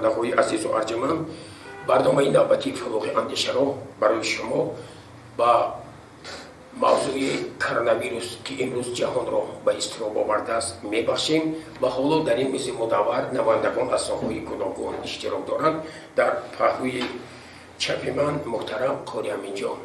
شنونده‌های عزیز و ارجمند، برنامه نوبتی فروغ андеша رو برای شما با موضوع کرونا ویروس که امروز جهان را به اضطراب آورده است میبخشیم و حالا در این میز مدور نمایندگان از ساحه‌های گوناگون اشتراک دارند. در پهلوی چپ من محترم قاری امینجان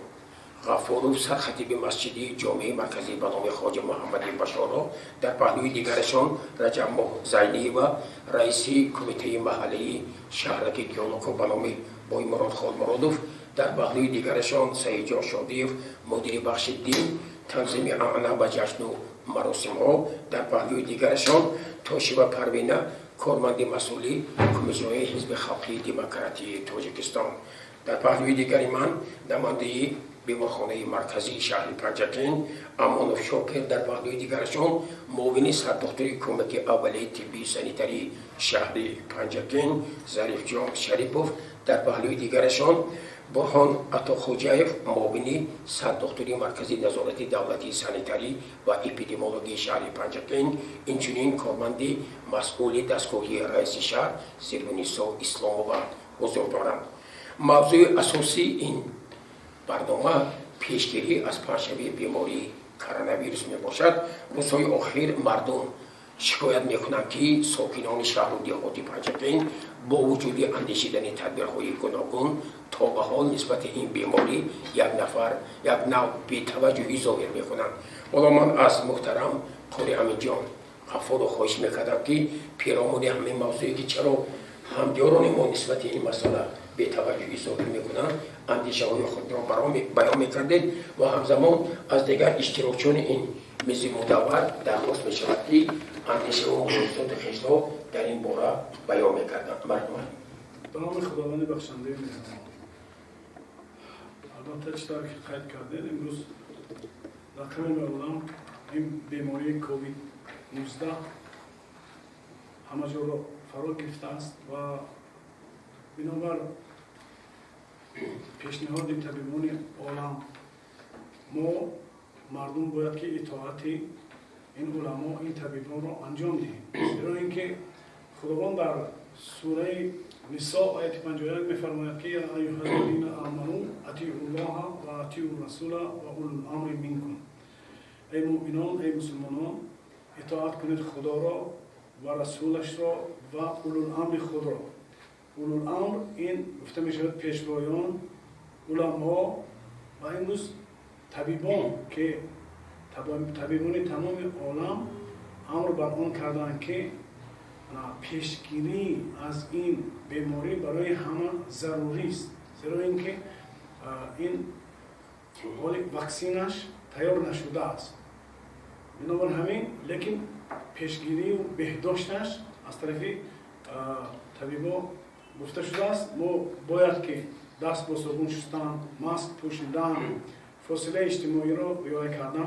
غفورов سرخطیب مسجد جامع مرکزی به نام خواجه محمد بشارا، در پهلوی دیگرشان رجب ماه زینی و رئیس کمیته محلی شهرک دیالوگ به نام بای مراد خان مرادوف، در پهلوی دیگرشان سعید جان شادیف مدیر بخش دین تنظیم اعنا و جشن و مراسم ها، در پهلوی دیگرشان توشیبه پروینه کارمند مسئولی کمیسیون حزب خلقی دموکراتی تاجیکستان، در پهلوی دیگر من نماینده بیمارخانه مرکزی شهر پنجکین امانوف شاکر، در پهلوی دیگرشان معاون سردکتر کمک اولیه طبی سانیتری شهر پنجکین ظریف جان شریپوف، در پهلوی دیگرشان برهان عطاخوجاев معاون سردکتر مرکزی نظارت دولتی سانیتری و اپیدمیولوژی شهر پنجکین، اینچنین کارمند مسئول دستگاهی رئیس شهر زیرونیسا اسلام‌آباد حضور دارند. موضوع اساسی این برنامه پیشگیری از پرشبی بیماری کرونا ویروس می باشد. روزهای آخر مردم شکایت میکنند که ساکنان شهر و دیهات پنجکین با وجود اندیشیدن تدبیرهای گوناگون تا به حال نسبت این بیماری یک نوع بی‌توجهی ظاهر میکنند. حالا من از محترم قاری امینجان غفور خواهش میکردم که پیرامون همه موضوعی که چرا همدیاران ما نسبت این مسئله بی‌توجهی ظاهر میکنند اندیشه های خود را بیان میکردید و همزمان از دیگر اشتراکچیان این میز مدور درخواست میشود که اندیشه و ملاحظات خویش را در این باره بیان میکردند. مردمان به نام خداوند بخشنده مهربان. البته چطور که قید کردید امروز در تمام عالم این بیماری کووید 19 همه جا را فرا گرفته است و بنابر پیشنهاد طبیبان عالم ما مردم باید که اطاعت این علما این طبیبان را انجام دهیم، زیرا اینکه خداوند در سوره نساء آیت 51 می‌فرماید که یا ایها الذین آمنوا اطیعوا الله و اطیعوا الرسول و اولی الامر منکم، ای مؤمنان ای مسلمانان اطاعت کنید خدا را و رسولش را و اولی الامر خود را. اولی الامر این گفته میشود پیشوایان علما و امروز طبیبان که طبیبان تمام عالم امر بر آن کردند که پیشگیری از این بیماری برای همه ضروری است، زیرا اینکه این واکسینش تیار نشده است. بنابر همین لیکن پیشگیری و بهداشتش از طرف طبیبان گفته شده است. ما باید که دست با صابون شستن، ماسک پوشیدن، فاصله اجتماعی را رعایت کردن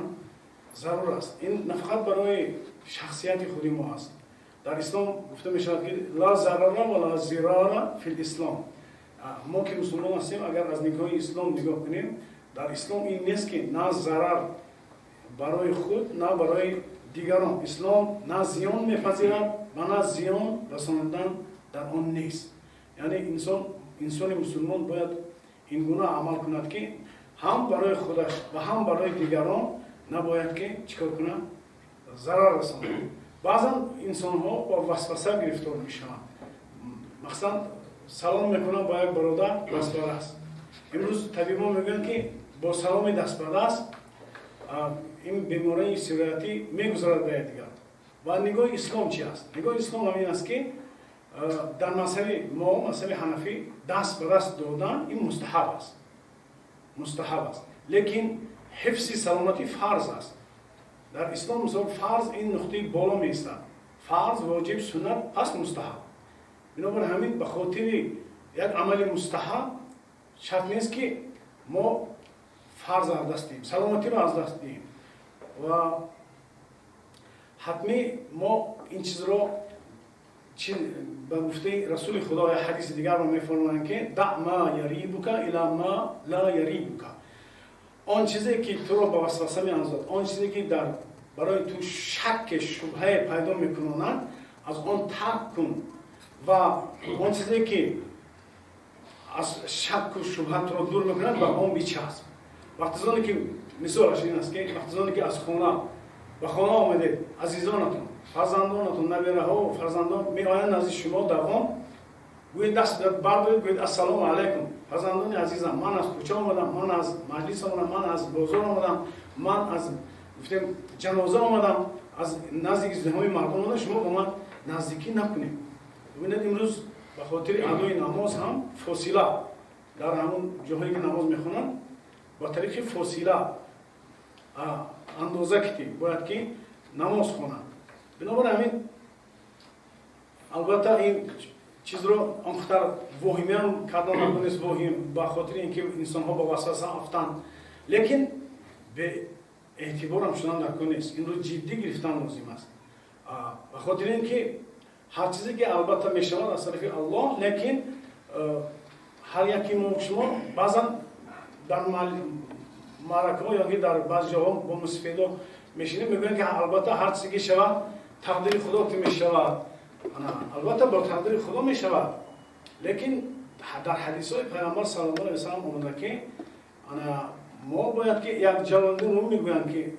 ضرور است. این نه فقط برای شخصیت خود ما است. در اسلام گفته می شود که لا ضرر و لا ضرار فی الاسلام. ما که مسلمان هستیم اگر از نگاه اسلام نگاه کنیم، در اسلام این نیست که نه ضرر برای خود نه برای دیگران. اسلام نه زیان میپذیرد و نه زیان رساندن در آن نیست. یعنی انسان مسلمان باید این گونه عمل کند که هم برای خودش و هم برای دیگران نباید که چیکار کنند ضرر رساند. بعضا انسان ها با وسوسه گرفتار میشوند، مثلا سلام میکنن با یک برادر دست به دست. امروز طبیبان میگن که با سلام دست به دست این بیماری سیریاتی میگذارد به دیگر. و نگاه اسلام چی است؟ نگاه اسلام همین است که در مذهب ما مذهب حنفی دست به دست دادن این مستحب است، مستحب است، لیکن حفظ سلامتی فرض است. در اسلام مثلا فرض این نقطه بالا می ایستد، فرض واجب سنت پس مستحب. بنابر همین به خاطر یک عمل مستحب شرط نیست که ما فرض از دست دهیم، سلامتی را از دست دهیم و حتمی ما این چیز را به گفته رسول خدا یا حدیث دیگر را می‌فرمایند که دع ما یریبک الی ما لا یریبک. آن چیزی که تو را به وسوسه می‌اندازد، آن چیزی که برای تو شک شبهه پیدا می‌کنند، از آن ترک کن و اون چیزی که از شک و شبهات رو دور میکنند و اون بیچه است. وقتی زمانی که مثالش این است که وقتی زمانی که از خانه و خانه آمده عزیزانتون، فرزندانتون، نبیره ها و فرزندان میآیند نزد شما دوام گویید دست بردارید گویید السلام علیکم فرزندان عزیزم، من از کوچه آمدم، من از مجلس آمدم، من از بازار آمدم، من از گفتیم جنازه آمدم، از نزدیک ازدحام مردم آمدم، شما با من نزدیکی نکنید. ببینید امروز به خاطر ادای نماز هم فاصله در همون جاهایی که نماز میخونن با طریق فاصله اندازه کردی باید که نماز خونن. بنابراین البته این چیز رو آنقدر واهمیان کردن نکنیست واهیم به خاطر اینکه انسان ها با وسوسه افتند، لیکن به اعتبار هم شدن نکنیست، این رو جدی گرفتن لازم است. به خاطر اینکه هر چیزی که البته میشود از طرف الله، لیکن هر یکی ما شما بعضا در معرکه ها یا در بعض جاها با مستفیدا میشینیم میگویند که البته هر چیزی که شود تقدیر خدا که میشود، البته با تقدیر خدا میشود، لیکن در حدیث های پیامبر صلی الله علیه و سلم آمده که ما باید که یک جوانده رو میگویند که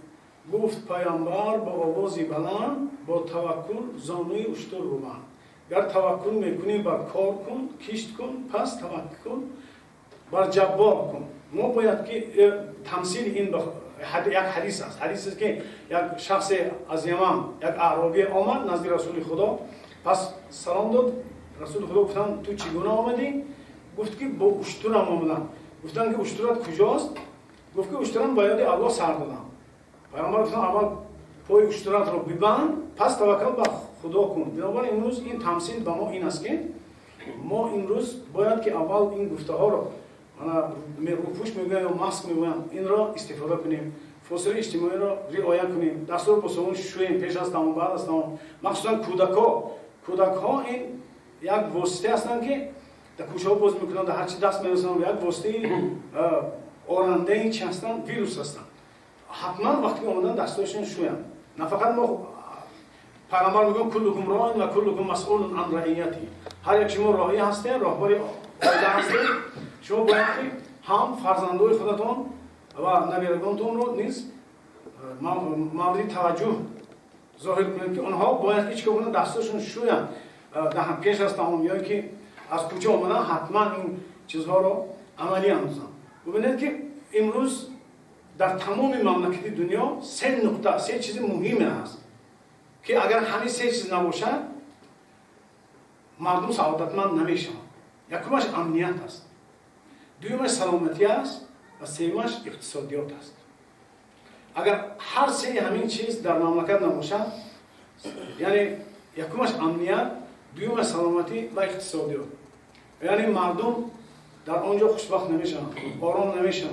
گفت پیامبر با آوازی بلند با توکل زانوی اشتر رو بند. گر توکل میکنی بر کار کن، کشت کن، پس توکل بر جبار کن. ما باید که تمثیل این یک حدیث است. حدیث است که یک شخص از یمن، یک اعرابی آمد نزد رسول خدا، پس سلام داد. رسول خدا گفتن تو چگونه آمدی؟ گفت که با اشترم آمدم. گفتن که اشترت کجاست؟ گفت که اشترم باید الله سر دادم. پیامبر گفتن اول پای اشترات رو ببند، پس توکل بر خدا کن. بنابراین امروز این تمثیل به ما این است که ما امروز باید که اول این گفته ها رو روپوش میگویم و ماسک میگویم این را استفاده کنیم، فاصله اجتماعی را رعایت کنیم، دست رو با صابون شوییم پیش از تمام بعد از تمام. مخصوصا کودک ها این یک واسطه هستند که در کوچه ها باز میکنند، در هر چی دست میرسند یک واسطه آرنده چی هستند؟ ویروس هستند. حتما وقتی اومدن دستاشون شویند. نه فقط ما پیغمبر میگن کلکم راعین و کلکم مسئول عن رعیتی. هر یک شما راعی هستید، راهبر عائله هستید. شما باید که هم فرزندان خودتون و نبیرگانتون رو نیز مورد توجه ظاهر کنید که آنها باید که چیکار کنند؟ دستاشون شویند. در پیش از تمامیایی که از کوچه اومدن حتما این چیزها رو عملی اندازن. ببینید که امروز در تمام مملکت دنیا سه چیز مهمه است که اگر همین سه چیز نباشد مردم سعادتمند نمیشن. یکمش امنیت است، دومش سلامتی است و سومش اقتصادیات است. اگر هر سه همین چیز در مملکت نباشد، یعنی یکمش امنیت، دومش سلامتی و اقتصادیات، یعنی مردم در آنجا خوشبخت نمیشن، آرام نمیشن.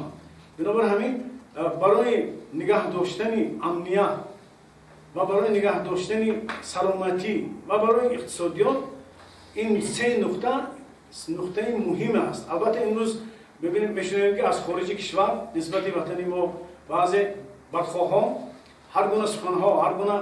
بنابراین همین برای نگاه داشتن امنیت و برای نگاه داشتن سلامتی و برای اقتصادیات این سه نقطه مهم است. البته امروز ببینید میشنویم که از خارج کشور نسبت وطن ما بعضی بدخواهان هر گونه سخنها، هر گونه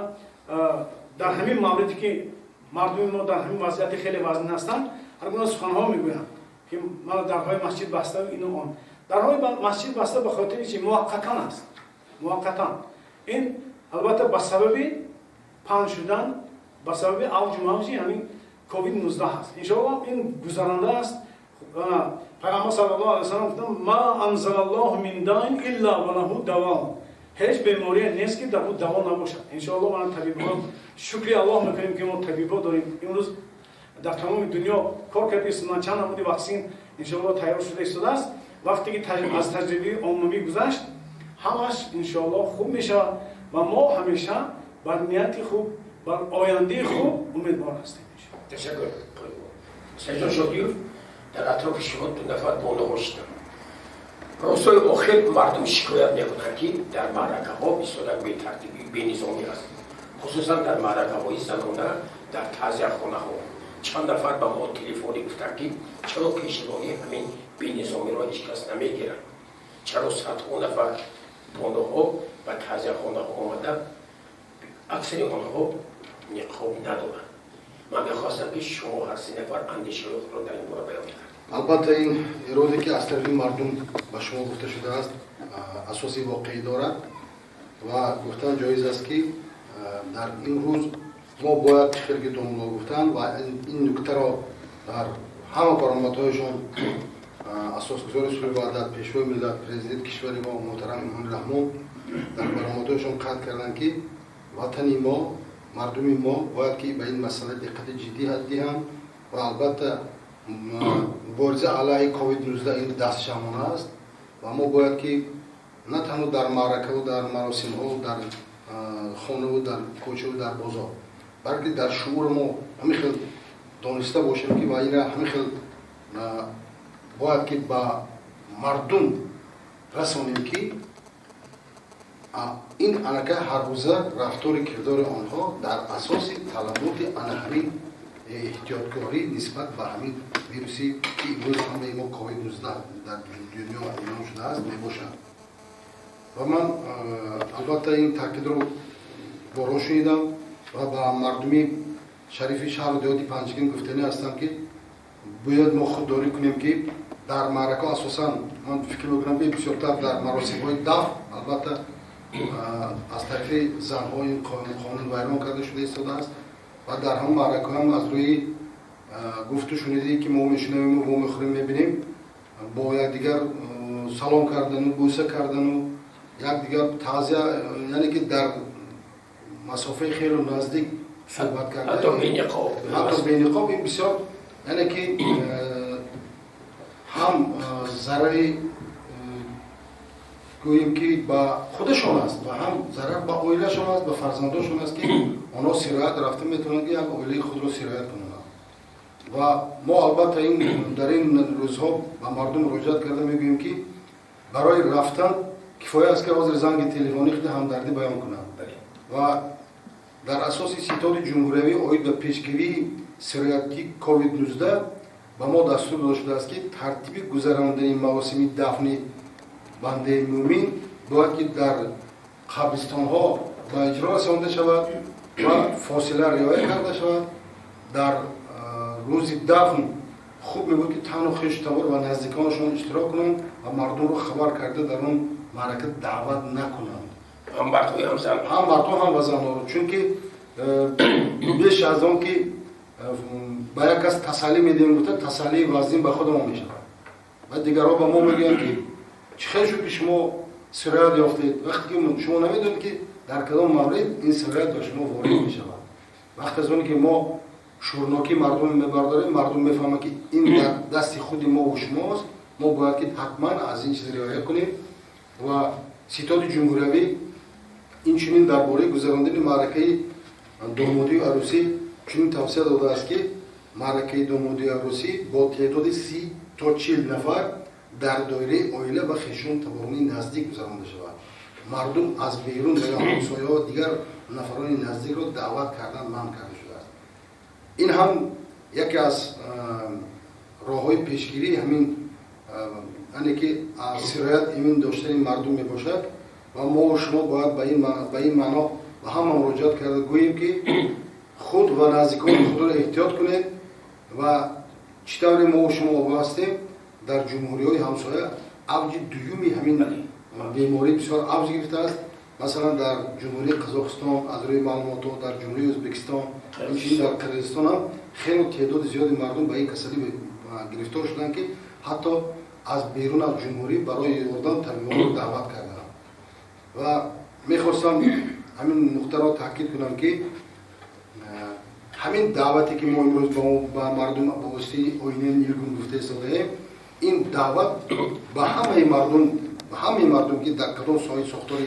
در همین موردی که مردم ما در همین وضعیت خیلی وزن هستند، هر گونه سخنها میگویند که ما درهای مسجد بسته و اینو آن. درهای مسجد بسته به خاطر چی؟ موقتا است. موقتا. این البته به سبب پنج شدن، به سبب اوج موج همین کووید 19 است. ان شاء الله این گذرنده است. پیامبر صلی الله علیه و سلم گفتند ما انزل الله من داء الا وله دواء. هیچ بیماری نیست که در او دوا نباشد. ان شاء الله ما طبیبان شکر الله میکنیم که ما طبیبا داریم. امروز در تمام دنیا کار کردیم، چند نمودی واکسن ان شاء الله تیار شده است. وقتی که از تجربه عمومی گذشت همش ان شاء الله خوب میشه و ما همیشه بر نیت خوب، بر آینده خوب امیدوار هستیم. تشکر. سیدان شادیو در اطراف شما دو نفر بانوشتم. روزهای آخر مردم شکایت میکنند که در معرکه ها بسیار بی ترتیبی، بی نظامی است. خصوصا در معرکه های زنانه، در تعزیه خانه ها. چند نفر به ما تلفنی گفتند که چرا پیشروی همین بی نظامی را هیچ کس نمیگیرند؟ چرا صدها نفر بانوها و تعزیه خانه ها آمده اکثر آنها نقاب ندارند؟ من میخواستم که شما هر سه نفر اندیشه رو در این باره بیان کنید. البته این ارادی که از طرف مردم به شما گفته شده است اساسی واقعی دارد و گفتن جایز است که در این روز ما باید خیلی دنبال گفتن و این نکته را در همه فرمت‌هایشان اساسگزار اصول وحدت پیشوای ملت پرزیدنت کشور ما محترم امام رحمان در فرمت‌هایشان قطع کردند که وطنی ما مردم ما باید که به این مسئله دقت جدی دهند و البته مبارزه علیه کووید 19 این دستشمان است و ما باید که نه تنها در معرکه و در مراسم ها و در خانه و در کوچه و در بازار بلکه در شعور ما همین خیلی دانسته باشیم که و این را همین خیلی باید که با مردم رسانیم که این انکه هر روزه رفتار کردار آنها در اساس طلبات انهمی احتیاطکاری نسبت به همین ویروسی که امروز همه ما کووید 19 در دنیا اعلام شده است میباشد و من البته این تاکید رو بارها شنیدم و با مردمی شریف شهر و دیهات پنجگین گفتنی هستم که باید ما خودداری کنیم که در معرکه اساسا من فکر میکنم بسیارتر در مراسم های دفع البته از طرف زن‌های این قانون ویران کرده شده ایستاده است و در هم معرکه هم از روی گفت و شنیدی که ما میشنویم و ما میخوریم میبینیم با یکدیگر سلام کردن و بوسه کردن و یکدیگر تعزیه یعنی که در مسافه خیلی نزدیک صحبت کردن حتی بین قوم این بسیار یعنی که هم ضرری گوییم که با خودشون است و هم ضرر با اویلشون است با فرزندانشون است که اونا سرایت رفته میتونن که یک اویله خود رو سرایت کنن و ما البته این در این روزها با مردم روجت کرده میگوییم که برای رفتن کفایه است که حاضر زنگ تلفنی خود همدردی بیان کنند و در اساس ستاد جمهوری اوید به پیشگیری سرایتی کووید 19 با ما دستور داده شده است که ترتیب گذراندن مراسم دفن بنده مومن باید که در قبرستان ها با اجرا رسانده شود و فاصله رعایت کرده شود. در روز دفن خوب میگوید که تن و خویشتور و نزدیکانشان اشتراک کنند و مردم رو خبر کرده در اون معرکه دعوت نکنند، هم مردم هم زن هم مردم هم و زنها، چون که بیش از آن که با یک کس تسلی میدیم گفته تسلی وزین به خود ما میشود و دیگرها به ما میگن که چه خیلی شد که شما سرایت یافتید وقتی که شما نمیدونید که در کدام مورد این سرایت به شما وارد میشود. وقتی از اونی که ما شورناکی مردم میبرداریم مردم میفهمن که این در دست خود ما و شماست، ما باید که حتما از این چیز رعایت کنیم و ستاد جمهوری این چنین درباره گذراندن معرکه دامادی و عروسی چنین توصیه داده است که معرکه دامادی و عروسی با تعداد 30 تا 40 نفر در دایره عائله و خویشان تبانی نزدیک گذرانده شود. مردم از بیرون و یا همسایه‌ها دیگر نفران نزدیک را دعوت کردن منع کرده شده است. این هم یکی از راه‌های پیشگیری همین یعنی که از سرایت امین داشتن مردم میباشد و ما و شما باید به این معنا و هم مراجعت کرده گوییم که خود و نزدیکان خود را احتیاط کنید و چطور ما و شما وابستیم در جمهوری‌های همسایه اوج دومی همین بیماری بسیار اوج گرفته است. مثلا در جمهوری قزاقستان از روی معلومات در جمهوری ازبکستان همچنین در قرقیزستان هم خیلی تعداد زیادی مردم به این کسری گرفتار شدند که حتی از بیرون از جمهوری برای یاردن طبیبان رو دعوت کردند و میخواستم همین نقطه را تاکید کنم که همین دعوتی که ما امروز با مردم با واسطه آینه نیلگون گفته ایستاده‌ایم این دعوت به همه مردم که در کدام ساحه ساختار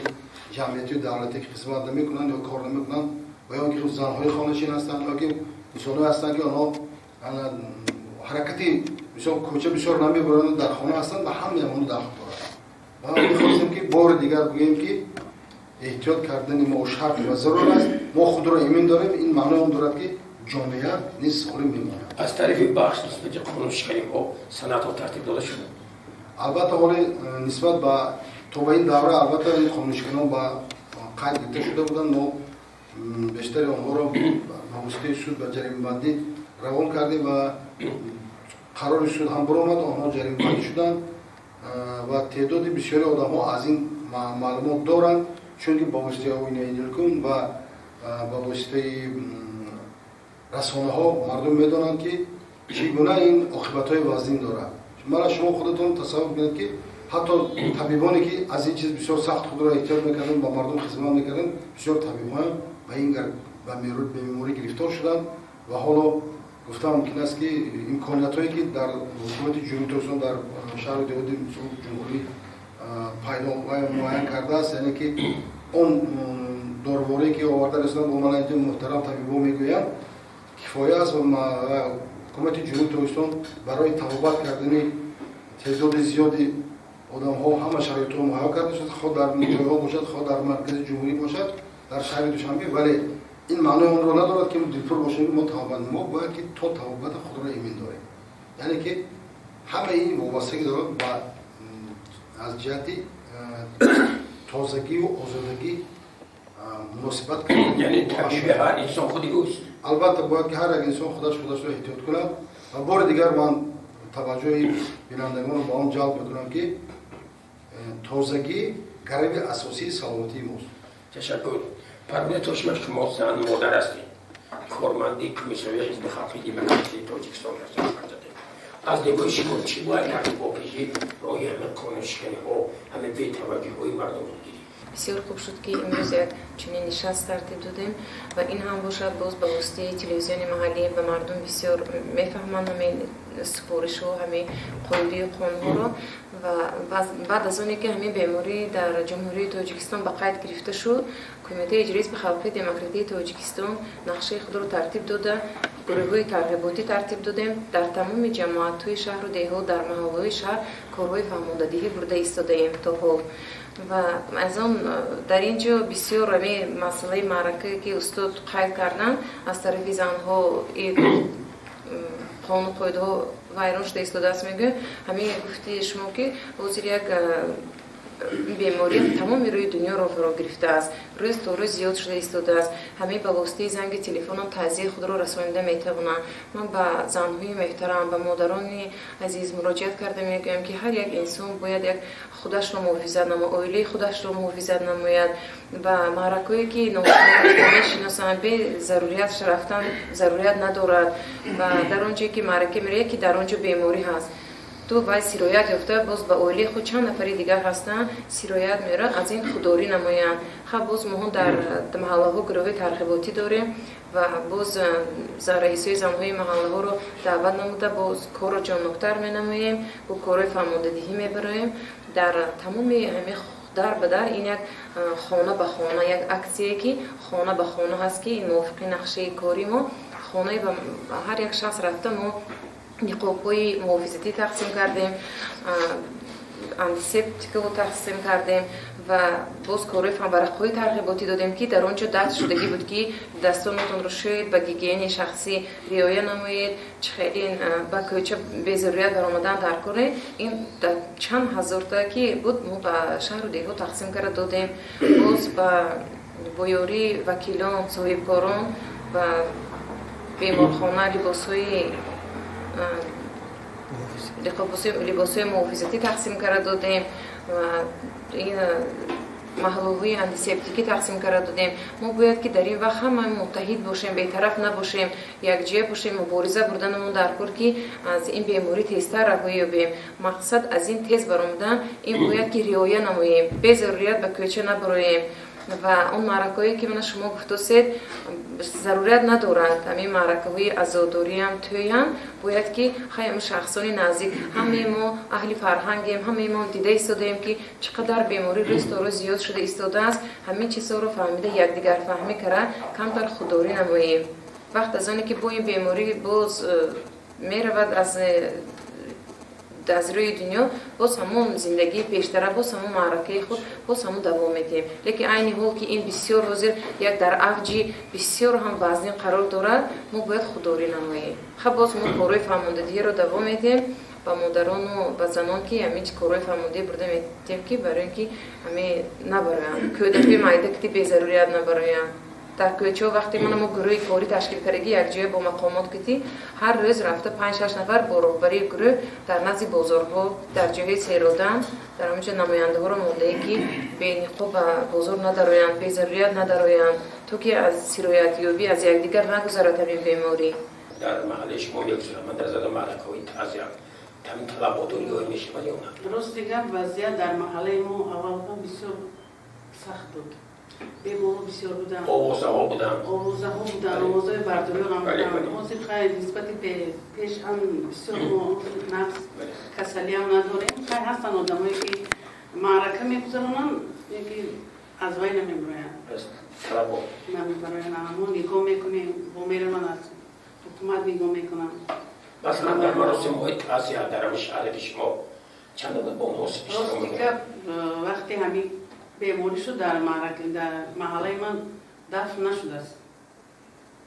جمعیتی و دولتی که خدمت نمی‌کنند یا کار نمی‌کنند و یا اینکه زن‌های خانه‌نشین هستند یا که انسان‌ها هستند که آنها حرکتی بسیار کوچه بسیار نمی‌برند در خانه هستند و همه آنها داخل دارند و می‌خواستیم که بار دیگر بگیم که احتیاط کردن ما شرط و ضرور است. ما خود را ایمن داریم. این معنی هم دارد که جامعه نیز سالم میماند. از طرف بخش نسبت قانونشکنی ها سنت ها ترتیب داده شده. البته حالی نسبت به تا به این دوره البته این قانونشکنان با قید گرفته شده بودند. ما بیشتر آنها را واسطه سود و جریمه بندی روان کردیم و قرار سود هم برآمد آنها جریمه بندی شدند و تعداد بسیاری آدم‌ها از این معلومات دارند چون که با واسطه اوینیلکم و با واسطه رسانه‌ها مردم می‌دانند که چگونه این عاقبت‌های وزین دارد. مرا شما خودتون تصور کنید که حتی طبیبانی که از این چیز بسیار سخت خود را احتیاط می‌کردند با مردم خدمت می‌کردند بسیار طبیبان به این به بیماری گرفتار شدند و حالا گفتم ممکن است که امکانیت‌هایی که در حکومت جمهوری اسلامی در شهر دهودی جمهوری پیدا و معین کرده است، یعنی که اون دارواری که آورده رسیدن به من محترم طبیبا میگویند کفایه است و حکومت جمهوری اسلامی برای توبت کردن تعداد زیادی آدم‌ها همه شرایط رو مهیا کرده شده، خود در جای‌ها باشد، خود در مرکز جمهوری باشد، در شهر دوشنبه، ولی این معنی اون رو ندارد که دلپور باشیم که ما توبت، ما باید که تو توبت خود را ایمن داریم، یعنی که همه این وابستگی دارد با از جهت تازگی و آزادگی مناسبت کنید. یعنی طبیب هر انسان خودی اوست. البته باید که هر یک انسان خودش را احتیاط کند و بار دیگر من توجه بینندگان رو با آن جلب میکنم که تازگی گرب اساسی سلامتی ماست. تشکر. پروانه توشمه شما زن مادر هستید. کارمندی کمیسیون حزب خلقی دموکراسی تاجیکستان هستید. از نگاه شما چی باید کرد با پیشی راه همه کانشکنی ها همه بی‌توجهی های مردم رو گیری؟ بسیار خوب شد که امروز یک چنین نشست ترتیب دادیم و این هم باشد باز به واسطه تلویزیون محلی و مردم بسیار میفهمند همین سفارش و همین قیودی قانون را و بعد از اونی که همین بیماری در جمهوری تاجیکستان به قید گرفته شد، کمیته اجرایی حزب خلقی دموکراسی تاجیکستان نقشه خود را ترتیب داده، گروه‌های ترغیباتی ترتیب دادیم، در تمام جماعت‌های شهر و دهات در محله‌های شهر کارهای فرماندهی برده ایستاده ایم تا حال و از آن در اینجا بسیار همین مسئله معرکه که استاد قید کردن از طرف زنها قانون قیدها ویران شده ایستاده است. میگه همین گفتی شما که حاضر یک بیماری تمام روی دنیا را فرا گرفته است، روز تا روز زیاد شده ایستاده است. همه به واسطه زنگ تلفن هم تعزیه خود را رسانیده میتوانند. من به زنهای محترم، به مادران عزیز مراجعت کرده میگم که هر یک انسان باید یک خودش را محافظت نماید، عائله خودش را محافظت نماید و معرکه‌ای که نمیشناسند به ضروریت رفتن ضرورت ندارد و در آنجایی که معرکه میره که در آنجا بیماری هست تو باید سرایت یافته باز به عائله خود چند نفری دیگر هستن سرایت میره از این خودداری نمایند. خب باز ما در محله ها گروه ترغیباتی داریم و باز رئیسای زنهای محله ها رو دعوت نموده باز کار رو جانبتر می نماییم و کارهای فرماندهی میبریم در تمام همه در به در. این یک خانه به خانه یک اکسیه که خانه به خانه هست که موافق نقشه کاری ما خانه به هر یک شخص رفته ما نقاب‌های محافظتی تقسیم کردیم، انتیسپتیک رو تقسیم کردیم و باز کارهای فنورق‌های ترغیباتی دادیم که در آنجا دست شدگی بود که دستانتون رو شوید به گیگین شخصی رعایت نمایید، این به کوچه به ضرورت برآمدن در کاره این چند هزار تا که بود ما به شهر و دیگه تقسیم کرده دادیم. باز با یاری وکیلان، صاحبکاران و بیمارخانه لباسهای محافظتی تقسیم کرده دادیم و این محلوهای انتیسپتیکی تقسیم کرده دادیم. ما باید که در این وقت همه متحد باشیم، بی‌طرف نباشیم، یک جای باشیم، مبارزه بردنمون در کار که از این بیماری تیزتر رهایی یابیم. مقصد از این تیز برآمدن این باید که رعایت نماییم، به ضرورت به کوچه نبراییم و اون معرکه‌ای که من شما گفتید ضرورت ندارند. همین معرکه‌های عزاداری هم توی هم باید که خیلی شخصان نزدیک همه ما اهل فرهنگیم، همه ما دیده ایستادیم که چقدر بیماری روز تا روز زیاد شده ایستاده است. همین چیزا رو فهمیده یکدیگر فهمی کرده کمتر خودداری نماییم. وقت از آنی که با این بیماری باز میرود از روی دنیا باز همون زندگی پیشتره باز همون معرکه خود باز همون دوام میدیم. لیکن عین حال که این بسیار حاضر یک در افجی بسیار هم وزنی قرار دارد ما باید خودداری نماییم. خب باز ما کارهای فرماندهی رو دوام میدیم با مادران و با زنان که همین کارهای فرماندهی برده میدیم که برای اینکه همین نبراین کودکی مایده که به ضرورت نبراین در کوچه وقتی ما گروه کاری تشکیل کردگی یک جای با مقامات کتی هر روز رفته 5-6 نفر با رهبری گروه در نزد بازارها در جای سیرودن در اونجا نماینده ها رو مونده که بین خوب بازار ندارویند به ضروریت ندارویند تو که از سیرویت یابی از یکدیگر نگذارد همین بیماری. در محل شما یک من در زدم معرکوی تازیان تامین طلبات رو میشه ولی اون روز دیگر وضعیت در محله ما اول بسیار سخت بود. بیمار بسیار بودن. آوازها بودن. آوازهای برداری هم بودن. آوازی خیلی نسبت به پیش هم بسیار نفس کسلی هم نداریم. خیلی هستن آدمایی که معرکه میگذارن یکی از وی نمیبراین. طلبات. نمیبراین. همون نگاه میکنیم. با میرن از حکومت نگاه میکنن. مثلا در مراسم های تعزیت در شهر شما چند تا با موسیقی راستی که وقتی همین بیماری شد در معرکه در محله من دفن نشده است.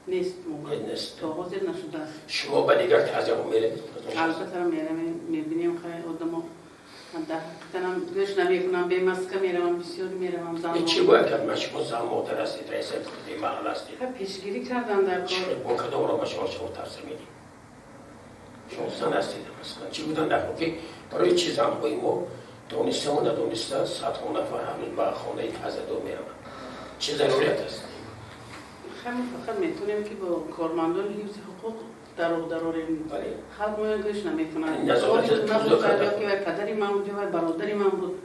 نیست موقع. نیست. تا حاضر نشده است. شما به دیگر تعزیت میرید؟ البته میبینیم خیلی آدم‌ها دفترم گوش نمیکنم به مسکه میرم بسیار میرم زن. چی باید کرد؟ من شما زن مادر هستید رئیس کمیته محل هستید. پیشگیری کردن در کار. با کدام را به شما ترسیم میدیم؟ شما زن هستید مثلا چی بودن در واقع برای چی زنهای ما دانسته و ندانسته صدها نفر هنوز به خانه تزدو میروند چه ضرورت است؟ خیلی فقط میتونیم که با کارمندان حفظ حقوق دراریم خلق ما گوش نمیکنن نظارت که پدری من بود و برادری من بود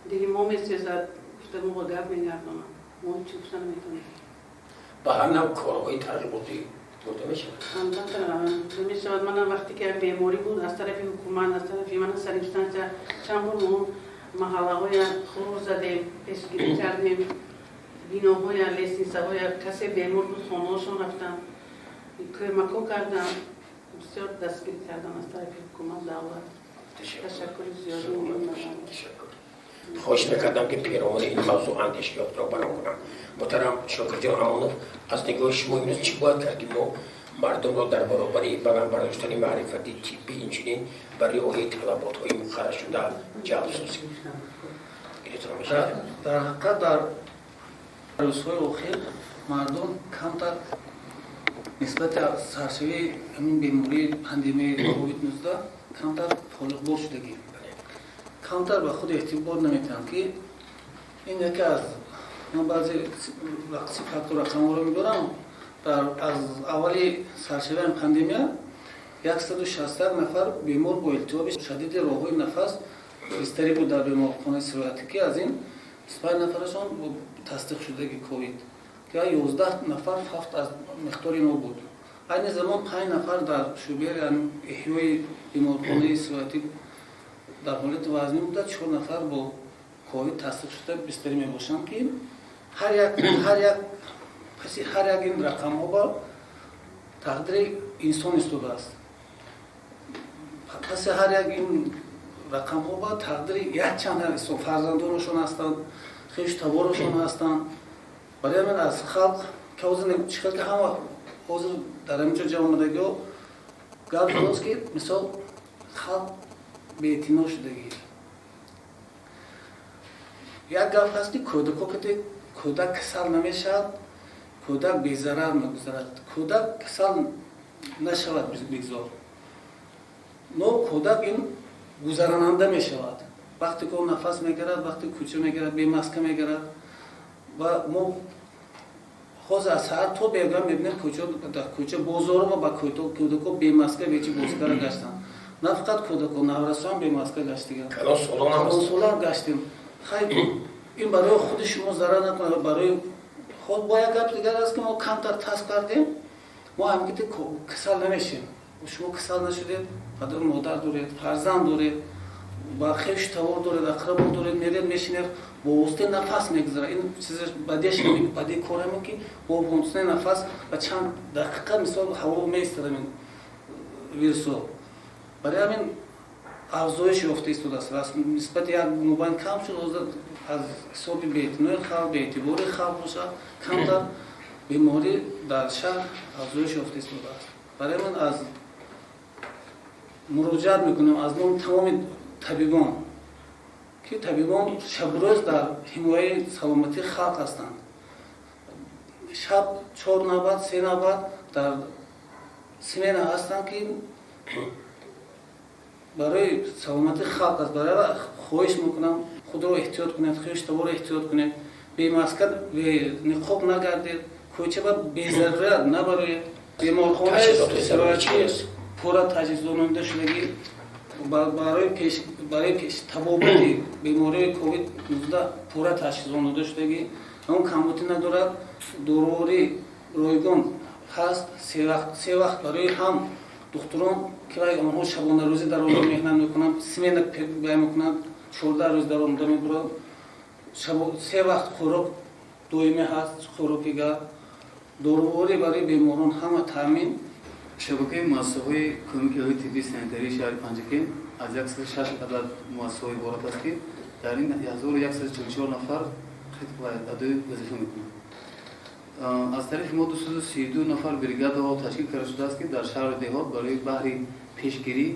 دیگه ما میسیزد گفته ما با گپ میگردم ما چی گفتن نمیتونیم با هر نوع کارهای ترغیباتی بوده میشه؟ میشود من وقتی که بیماری بود از طرف حکومت از طرف من سریستان چند بار ما محله های خروج زدیم پیشگیری کردیم بیناهای لیسنس های کسی بیمار بود خانه هاشون رفتن کمکو کردم بسیار دستگیر کردم از طرف حکومت دولت تشکر زیادی خواهش میکردم که پیرامون این موضوع اندیشیات را بیان کنم. محترم شاکر جان امانوف از نگاه شما امروز چی باید کردیم ما مردم را در برابر بگم برداشتن معرفتی طبی اینچنین برای رعایت طلبات‌های مقرر شده جلب سازیم؟ در حقیقت در روزهای اخیر مردم کمتر نسبت سرشوی همین بیماری پاندمی کووید 19 کمتر فالق‌بال شدگی کمتر به خود اعتبار نمیتونم که این یکی از من بعضی صفات و رقم رو میبرم از اولی سرشوی پاندمی 160 نفر بیمار با التهاب شدید راههای نفس بستری بود در بیمارخانه سیرویاتیکی از این 25 نفرشان تصدیق شدگی کووید که 11 نفر فقط از مقدار نو بود این زمان 5 نفر در شعبه احیای بیمارخانه سیرویاتیک در حالت وزنی بوده 4 نفر با کووید تصدیق شده بستری می باشند که هر یک این رقم ها با تقدیر انسان استوده است پس هر یک این رقم ها با تقدیر یک چند هستند فرزندانشون هستند خیش تبارشون هستند برای من از خلق که حاضر چیکار که همه حاضر در اینجا جا آمدگی ها گفت درست که مثال خلق به اعتنا شدگی یک گفت هست که کودک کسل نمیشد کودک بیزرر میگذرد کودک کسل نشود بگذار نو کودک این گذراننده میشود وقتی که نفس میگیرد وقتی کوچه میگیرد بی ماسک میگیرد و ما خود از هر تو بیگم میبینیم کوچه بازار ما با کودکو بی ماسک بیچی بازکار گشتن نه فقط کودکو نورسان بی ماسک گشتیم کلاسولان گشتیم خیلی این برای خود شما ضرر نکنه برای خود با یک گپ دیگر است که ما کمتر تست کردیم ما هم که کسل نمیشیم شما کسل نشدید پدر مادر دارید فرزند دارید با خیش توار دارید اقربان دارید میرید میشینید با واسطه نفس میگذره این چیز بدیش نمیگه بدی کاره میگه با واسطه نفس و چند دقیقه مثال هوا میستره این ویروسو برای همین افزایش یافته است نسبت یک موبایل کم شد از حساب بیتنوی خلق به اعتبار خلق باشه کمتر بیماری در شهر افزایش یافته است برای من از مراجعت میکنم از نام تمام طبیبان که طبیبان شب روز در حمایت سلامتی خلق هستند шаб 4 навбат 3 навбат дар смена ҳастанд ки барои саломати халқ аст. барои хоҳиш мекунам худро эҳтиёт кунед, хӯштаворо эҳтиёт кунед, бемаскат бениқоб нагардед, кӯчаба безарурат набароед. беморхонаи сироятӣ пурра таҷҳизонда шудагӣ барои табобати бемории COVID-19 пурра таҷҳизонда шудагӣ он камбутӣ надорад. дорувори ройгон ҳаст. 3 вақт барои ҳам духтурон ки онҳо шабонарӯзӣ дар онҷо меҳнат мекунанд, смена бай мекунанд, 14 рӯз дар онҷо мебуранд. 3 вақт хӯрок доимӣ ҳаст, хӯроки гарм, дорувори барои беморон ҳама таъмин. шабакаи муассисаҳои кӯмакиҳои тиббии санитарии шаҳри Панҷакен аз 106 адад муассисаҳо иборат аст ки дар ин 1144 нафар адои вазифа мекунанд. аз тарафи мо 232 нафар бригадаҳо ташкил карда шудааст ки дар шаҳру деҳот барои баҳри пешгирӣ,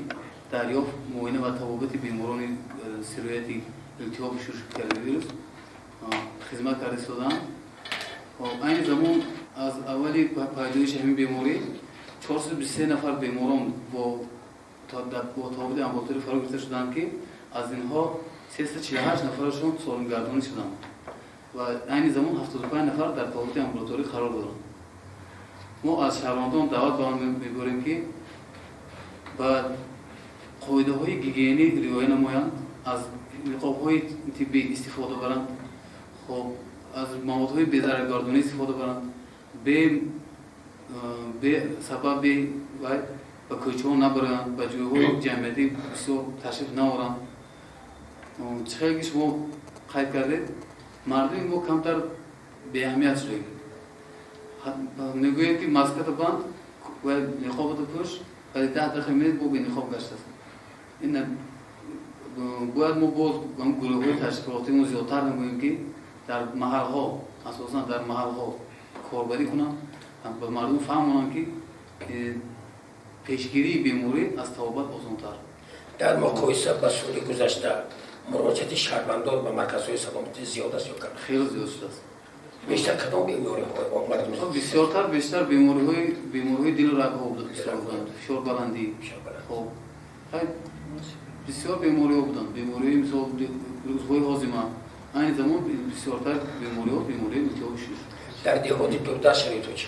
дарёфт, муоина ва табобати беморони сирояти илтиҳоби шӯшкари вирус хизмат карда истодаанд. айни замон аз аввали пайдоиши ҳамин беморӣ 423 нафар беморон бо табобати амбулаторӣ фаро гирифта шуданд ки аз инҳо 348 нафарашон солимгардонӣ шуданд ва айни замон 75 нафар дар табобати амбулаторӣ қарор доранд. мо аз шаҳрвандон даъват ба он мебурем ки ба қоидаҳои гигиенӣ риоя намоянд, аз ниқобҳои тиббӣ истифода баранд, аз маводҳои безараргардонӣ истифода баранд, сабаби вай ба кӯчаҳо набароянд, ба ҷойҳои ҷамъиятӣ бисёр ташриф наоранд. чӣ хеле ки шумо қайд кардед, мардуми мо камтар беаҳамият шудагӣ. мегӯяд ки маската банд ва ниқобата пӯш, вале 10 дақиқа меяд бо бениқоб гаштааст. бояд мо боз гурӯҳҳои ташкилотимо зиёдтар намоем ки дар маҳалҳо, асосан дар маҳалҳо корбарӣ кунанд, ба мардум фаҳмонанд ки пешгирии беморӣ аз табобат осонтар. дар муқоиса ба соли гузашта муроҷиати шаҳрвандон ба марказҳои саломатӣ зиёд аст ё кам? хеле зиёд шудааст. бештар кадом бемориҳо омад? бисёртар бемориҳои дилу рагҳо буданд, фишорбаландӣ, бисёр бемориҳо буданд, бемориҳои мисол рӯзҳои ҳозима. айни замон бисёртар бемориҳои илтиҳоби шӯш. дар деҳоти дурдаст шароитҳо чӣ?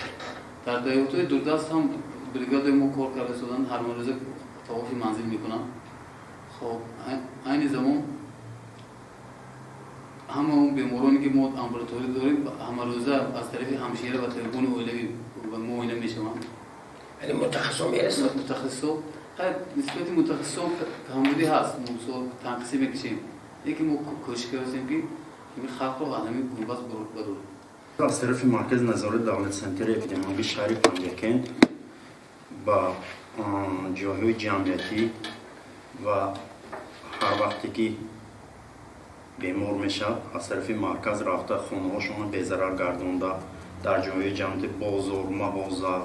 дар деҳотҳои дурдаст ҳам бригадаи мо кор карда истоданд, ҳармарӯза тавофи манзил мекунанд. айни замон ҳама он бемороне ки мо амбулаторӣ дорем ҳамарӯза аз тарафи ҳамшира ва телефони оилавӣ муоина мешаванд. яъне мутахассисо мерасанд? мутахассисо нисбати мутахассисо камбудӣ ҳаст, танқисӣ мекашем, лекин мо кӯшиш кардем ки халқро аз ҳамин гурбат барорем. аз тарафи маркази назорати давлати санитарии эпидемиологии шаҳри Панҷакен ба ҷойҳои ҷамъиятӣ ва ҳар вақте ки бемор мешавад аз тарафи марказ рафта хонаҳошонро безарар гардонда дар ҷойҳои ҷамъиятӣ бозор, мағоза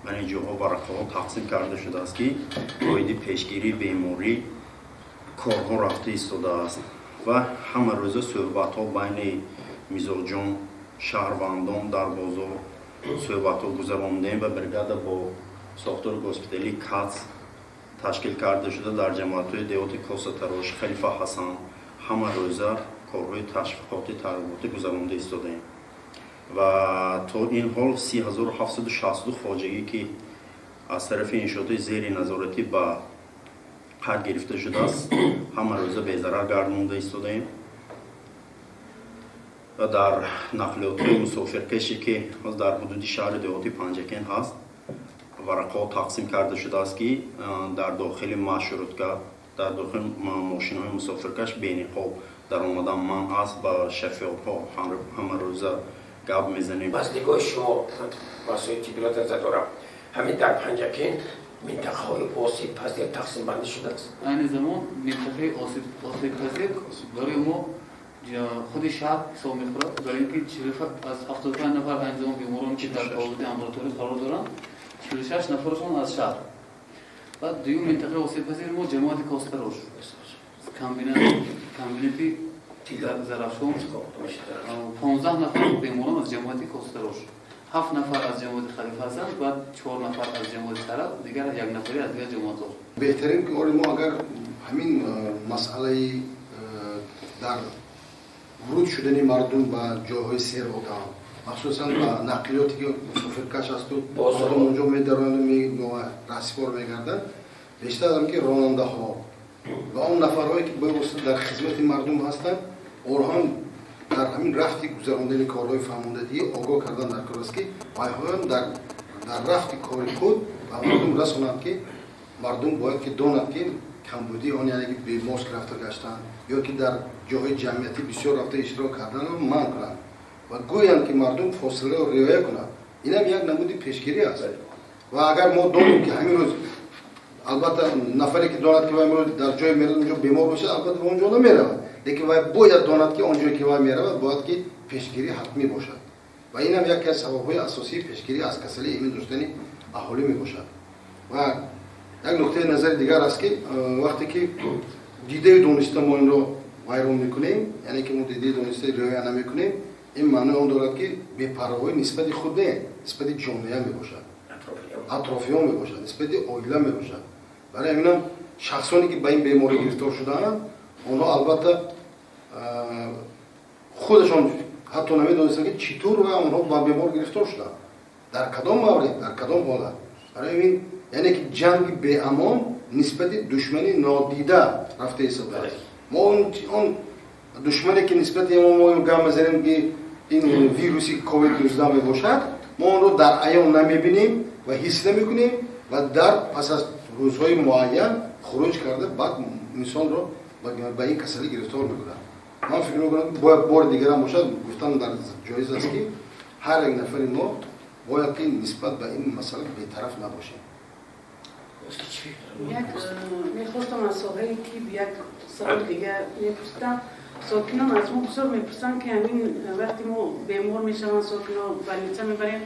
яъне ҷойҳо варақаҳо тақсим карда шудааст ки оиди пешгирии беморӣ корҳо рафта истодааст ва ҳама рӯза суҳбатҳо байни мизоҷон, шаҳрвандон дар бозор суҳбатҳо гузарондем ва бригада бо сохтори госпитали КАЦ ташкил карда шуда дар ҷамъиятҳои деҳоти Косатарош, Халифа Ҳасан ҳама рӯза корҳои ташвиқоти тарғиботӣ гузаронда истодаем ва то ин ҳол 3762 фоҷиагӣ ки аз тарафи иншоотҳои зери назоратӣ ба қайд гирифта шудааст ҳама рӯза безарар гардонда истодаем ва дар нақлиётҳои мусофиркашӣ ки дар ҳудуди шаҳри деҳоти Панҷакен ҳаст варақаҳо тақсим карда шудааст ки дар дохили маршрутка, дар дохили мошинҳои мусофиркаш бениқоб дар омадан манъ аст. ба шофёрҳо ҳама рӯза гап мезанем. аз нигоҳи шумо масоили тиббиёт назар дорам, ҳамин дар Панҷакен минтақаҳои осибпазир тақсимбандӣ шудааст? айни замон минтақаи осибпазир барои мо худи шаҳр ҳисоб мехӯрад, барои ин ки аз 75 нафар айни замон беморон ки дар табобати амбулаторӣ қарор доранд, 46 нафарашон аз шаҳр. баъд дуюм минтақаи осибпазир мо ҷамоати Костарош, комбинати Зарафшон, 15 нафар беморон аз ҷамоати Костарош. 7 نفر از جماعت خلیفه هستند بعد 4 نفر از جماعت طرف دیگر 1 نفری از دیگر جماعت ها. بهترین که ما اگر همین مسئله در ورود شدن مردم به جاهای سیر و تمام مخصوصا با نقلیاتی که مسافرکش هست و مردم اونجا میدرن رسیبار میگردن بیشتر از که راننده ها و اون نفرهایی که در خدمت مردم هستند اونها در همین رفتی گذراندن کارهای فرماندهی آگاه کردن در کار است که باید در رفتی کار خود و مردم رسونند که مردم باید که داند که کمبودی آن یعنی که به ماسک رفته گشتن یا که در جای جمعیتی بسیار رفته اشتراک کردن رو منع کنند و گویند که مردم فاصله رو رعایت کنند. این هم یک نمود پیشگیری است و اگر ما دانیم که همین روز البته نفری که داند که امروز در جای میره اونجا بیمار باشه البته به اونجا نمیرود لیکن باید داند که اونجایی که میرود باید که پیشگیری حتمی باشد و این هم یکی از سبب‌های اساسی پیشگیری از کسری ایمن داشتن اهالی میباشد. و یک نکته نظر دیگر است که وقتی که دیده دانسته ما این رو ویران میکنیم یعنی که ما دیده دانسته رعایت نمیکنیم این معنی اون دارد که بی‌پرواهی نسبت خود نه نسبت جامعه میباشد اطرافیان میباشد نسبت عائله میباشد. برای همین شخصانی که به این بیماری گرفتار شدند اونها البته خودشان حتی نمیدونستند که چطور و اونها با بیمار گرفتار شدند در کدام مورد در کدام حالت. برای همین یعنی که جنگ به امان نسبت دشمنی نادیده رفته حساب است. ما اون دشمنی که نسبت ما گام می‌زنیم که این ویروسی کووید 19 میباشد ما اون رو در عیان نمیبینیم و حس نمیکنیم و در پس از روزهای معین خروج کرده بعد انسان رو به این کسلی گرفتار میکنه. من فکر میکنم باید بار دیگر هم باشد گفتم در جایز است که هر یک نفر ما باید که نسبت به این مسئله بی‌طرف نباشیم. میخواستم از صاحبی که یک سوال دیگه میپرسیدم. ساکنان از ما بسیار میپرسن که همین وقتی ما بیمار میشوند ساکنان بریچه میبریم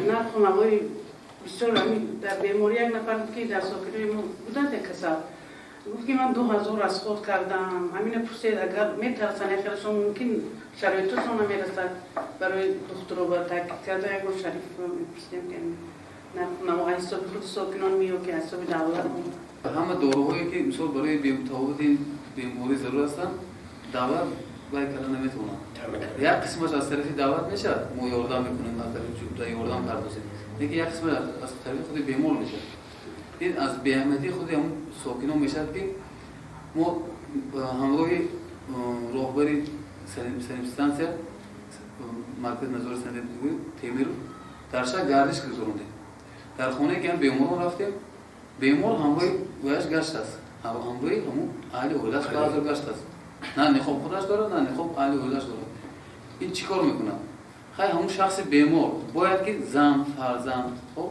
نرخ و نوای بسیار همین در بیماری یک نفر که در ساکنای ما بودن یک کسر گفت که من 2000 از خود کردم. همین پرسید اگر میترسن اخیرشون ممکن شرایطشون نمیرسد برای دکتر رو تحقیق کرده یک بار شریف رو میپرسیدیم که نرخ و نوای حساب خود ساکنان میو که حساب دولت همه داروهایی که مثلا برای تفاوت بیماری ضرور هستن دعوت باید کردن نمیتونن. یک قسمش از طرف دعوت میشه ما یاردم میکنیم از طرف یاردم پردازیم لیکن یک قسمش از طرف خود بیمار میشه. این از بی‌اهمیتی خود هم ساکنان میشه که ما همراه راهبری سنیستانسیا مرکز نظارت سنیستانسیا تیمیر در شهر گردش گذروندیم. در خونه که هم بیماران رفتیم بیمار همراه ویش گشت است همراه همون اهل اولش بازار گشت است نه نخواب خودش داره نه نخواب اهل اولش داره. این چی کار میکنه؟ خیلی همون شخص بیمار باید که زن فرزند خب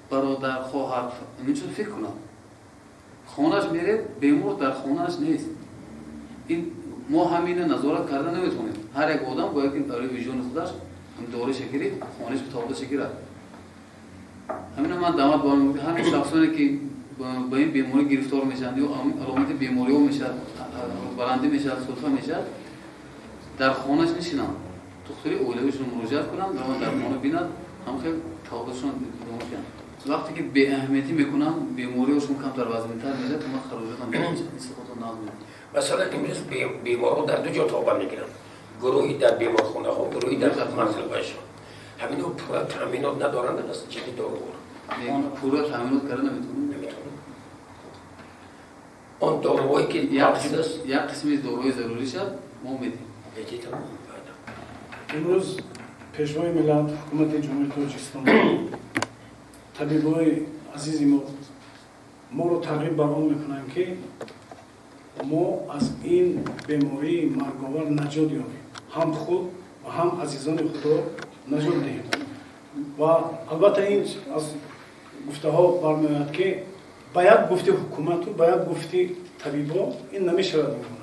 برادر خواهر اینجور فکر کنه خونش میره بیمار در خونش نیست. این ما همین نظارت کردن نمیتونیم. هر یک آدم باید که برای ویژن خودش هم دوره شکلی خونش به تابلو شکلی رد. همین من دعوت باید همین شخصانی که با این بیماری گرفتار میشن یا علامت بیماری ها میشد برنده میشد سلطه میشد در خانهش نشینن دکتری اولویشون مراجعت کنن و در خانه بیند هم خیلی تابلوشون ادامه کنن. وقتی که به اهمیتی میکنن بیماریشون کمتر وزن‌تر میشه تو ما خروجات هم باشه استفاده نمیکنن. مثلا امروز بیمارها در دو جا تابع میگیرن گروهی در بیمارخانه ها گروهی در منزل‌هایشان همین رو پورا تامینات ندارن از جدی دارو پورا تامینات کردن نمیتونن. اون داروهایی که یک قسمی داروهای ضروری شد ما میدیم. امروز پیشوای ملت حکومت جمهوری تاجیکستان طبیبای عزیزی ما رو ترغیب بر آن میکنن که ما از این بیماری مرگاور نجات یابیم هم خود و هم عزیزان خود را نجات دهیم. و البته این از گفته ها برمیاد که باید گفتی حکومت و باید گفتی طبیبا این نمیشه میکنن.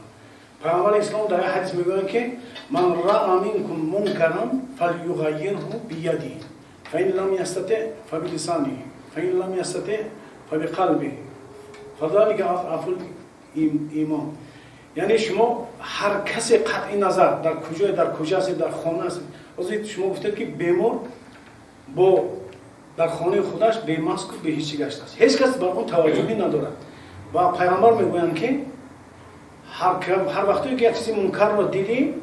پیامبر اسلام در حدیث میگن که من رأى منكم منكرا فليغيره بيده فإن لم يستطع فبلسانه فإن لم يستطع فبقلبه فذلك أضعف الإيمان. یعنی شما هر کسی قطعی نظر در کجاست در خانه است. از شما گفتید که بیمار با در خانه خودش به ماسک و به هیچی گشته است. هیچ کس بر اون توجهی ندارد و پیغمبر میگویند که هر وقتی که یک چیزی منکر را دیدی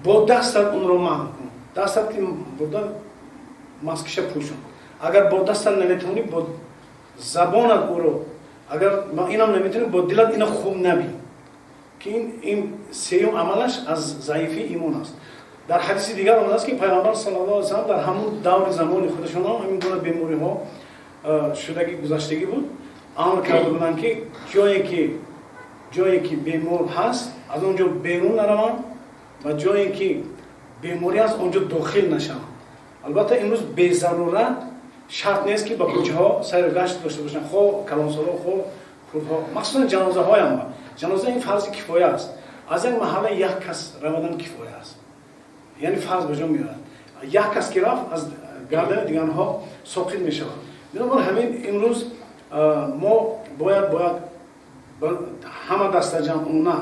با دستت اون را محو کن. دستت که بردن ماسکش پوشون. اگر با دستت نمیتونی با زبانت او رو، اگر ما اینم نمیتونی با دلت اینو خوب نبین که این سیوم عملش از ضعیفی ایمان است. در حدیث دیگر آمده است که پیغمبر صلی الله علیه و سلم در همون دور زمان خودشون همین گونه بیماری ها شدگی گذشتگی بود، امر کرده بودند که جایی که بیمار هست از اونجا بیرون نروند و جایی که بیماری هست اونجا داخل نشوند. البته امروز به ضرورت شرط نیست که با کوچه ها سیر و گشت داشته باشن، خب کلانسارا، خب خردها، مخصوصا جنازه های هم. جنازه این فرض کفایه است. از این محله یک کس روادن کفایه است، یعنی فرض به جا میاد. یک کس که رفت از گرده دیگران ها ساقط می شود. بنابراین همین امروز ما باید همه دست جمعانه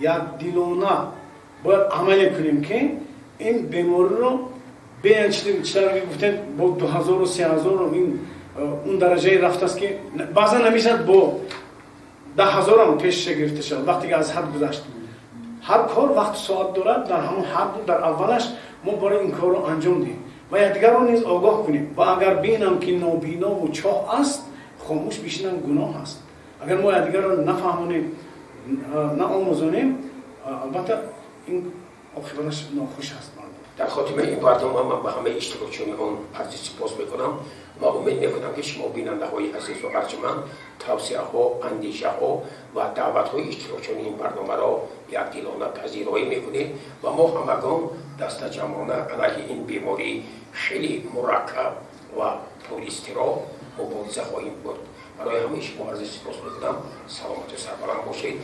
یک دیلانه باید عمل کنیم که این بیماری رو به چطور گفتن با 2000 و 3000 و این اون درجه رفته است که بعضا نمیشد با 10,000 هم پیش گرفته شد وقتی که از حد گذشت. هر کار وقت ساعت دارد، در همون حد در اولش ما برای این کار رو انجام دهیم و یکدیگر رو نیز آگاه کنیم و اگر بینم که نابینا و چاه است خاموش بشینم گناه است. اگر ما یکدیگر رو نفهمونیم نآموزونیم البته این عاقبتش ناخوش است. در خاتمه این برنامه من به همه اشتراکیان عرض سپاس میکنم و امید میکنم که شما بیننده های عزیز و ارجمند توصیه ها، اندیشه ها و دعوت های اشتراکیان این برنامه را یکدیلانه پذیرایی میکنید و ما همگان دست جمعانه علیه این بیماری خیلی مرکب و پراضطراب مبارزه خواهیم بود. برای همه شما عرض سپاس میکنم. سلامت و سربلند باشید.